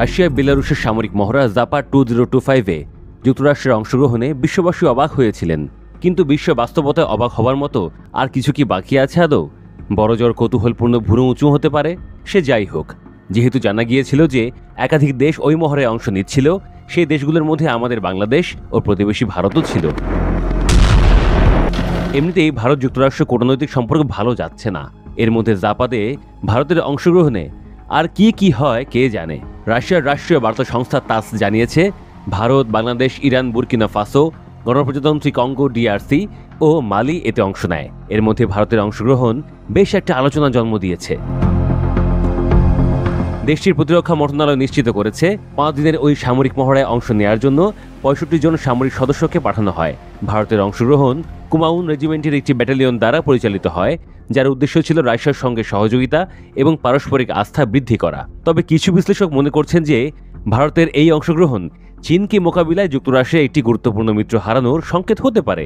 Russia বেলারুশের সামরিক মহড়া জাপার 2025-এ যুক্তরাষ্ট্রের অংশগ্রহণে বিশ্ববাসী অবাক হয়েছিলেন। কিন্তু বিশ্ব বাস্তবতায় অবাক হবার মতো আর কিছু কি বাকি আছে আদৌ? বড়জোর কৌতূহলপূর্ণ ভুরু উঁচু হতে পারে? সে যাই হোক, যেহেতু জানা গিয়েছিল যে একাধিক দেশ ওই মহড়ায় অংশ নিচ্ছিল, সেই দেশগুলোর মধ্যে আমাদের বাংলাদেশ ও প্রতিবেশী ভারতও ছিল। এমনিতেই ভারত যুক্তরাষ্ট্র কূটনৈতিক সম্পর্ক ভালো যাচ্ছে না। এর মধ্যে জাপাতে ভারতের অংশগ্রহণে আর কি কি হয় কে জানে। রাশিয়ার রাষ্ট্রীয় বার্তা সংস্থা তাস জানিয়েছে, Bharat, Bangladesh, Iran, Burkina Faso, গণপ্রজাতন্ত্রী কঙ্গো ডিআরসি ও মালি এতে অংশ নেয়। এর মধ্যে ভারতের অংশগ্রহণ বেশ একটা আলোচনা জন্ম দিয়েছে। দেশটির প্রতিরক্ষা মন্ত্রণালয় নিশ্চিত করেছে, 5 দিনের ওই সামরিক মহড়ায় অংশ নেওয়ার জন্য 65 জন সামরিক সদস্যকে পাঠানো হয়। ভারতের অংশগ্রহণ কুমাউন রেজিমেন্টের একটি ব্যাটালিয়ন দ্বারা পরিচালিত হয়, যার উদ্দেশ্য ছিল রাশিয়ার সঙ্গে সহযোগিতা এবং পারস্পরিক আস্থা বৃদ্ধি করা। তবে কিছু বিশ্লেষক মনে করছেন যে ভারতের এই অংশগ্রহণ চীনকে মোকাবিলায় যুক্তরাষ্ট্রে একটি গুরুত্বপূর্ণ মিত্র হারানোর সংকেত হতে পারে।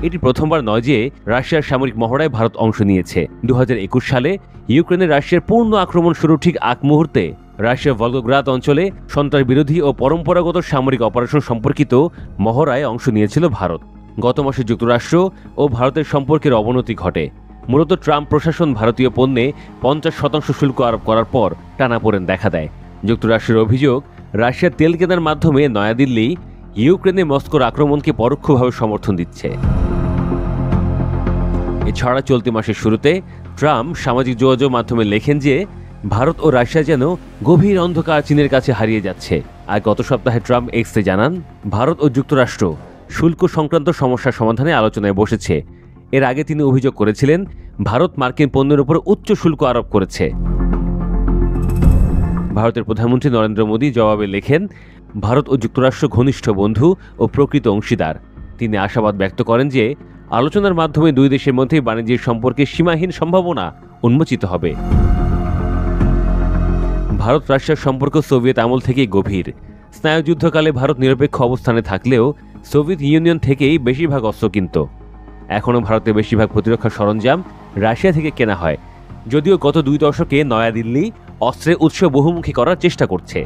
এটি প্রথমবার নয় যে রাশিয়ার সামরিক মহড়ায় ভারত অংশ নিয়েছে। 2021 সালে ইউক্রেনে রাশিয়ার পূর্ণ আক্রমণ শুরুর ঠিক আগ মুহূর্তে রাশিয়া ভলগোগ্রাদ অঞ্চলে সন্ত্রাস বিরোধী ও পরম্পরাগত সামরিক অপারেশন সম্পর্কিত মহড়ায় অংশ নিয়েছিল ভারত। গত মাসে যুক্তরাষ্ট্র ও ভারতের সম্পর্কের অবনতি ঘটে। মূলত ট্রাম্প প্রশাসন ভারতীয় পণ্যে 50% শুল্ক আরোপ করার পর টানাপোড়েন দেখা দেয়। যুক্তরাষ্ট্রের অভিযোগ, রাশিয়ার তেল কেনার মাধ্যমে নয়াদিল্লি ইউক্রেনে মস্কোর আক্রমণকে পরোক্ষভাবে সমর্থন দিচ্ছে। এছাড়া চলতি মাসের শুরুতে ট্রাম্প সামাজিক যোগাযোগ মাধ্যমে লেখেন যে ভারত ও রাশিয়া যেন গভীর অন্ধকার চীনের কাছে হারিয়ে যাচ্ছে। আর গত সপ্তাহে ট্রাম্প এক্সে জানান, ভারত ও যুক্তরাষ্ট্র শুল্ক সংক্রান্ত সমস্যার সমাধানে আলোচনায় বসেছে। এর আগে তিনি অভিযোগ করেছিলেন, ভারত মার্কিন পণ্যের উপর উচ্চ শুল্ক আরোপ করেছে। ভারতের প্রধানমন্ত্রী নরেন্দ্র মোদী জবাবে লেখেন, ভারত ও যুক্তরাষ্ট্র ঘনিষ্ঠ বন্ধু ও প্রকৃত অংশীদার। তিনি আশাবাদ ব্যক্ত করেন যে আলোচনার মাধ্যমে দুই দেশের মধ্যে বাণিজ্যের সম্পর্কে সীমাহীন সম্ভাবনা উন্মোচিত হবে। ভারত রাশিয়ার সম্পর্ক সোভিয়েত আমল থেকেই গভীর। স্নায়ুযুদ্ধকালে ভারত নিরপেক্ষ অবস্থানে থাকলেও সোভিয়েত ইউনিয়ন থেকেই বেশিরভাগ অস্ত্র কিনত। এখনও ভারতের বেশিরভাগ প্রতিরক্ষা সরঞ্জাম রাশিয়া থেকে কেনা হয়, যদিও গত 2 দশকে নয়াদিল্লি অস্ত্রের উৎস বহুমুখী করার চেষ্টা করছে।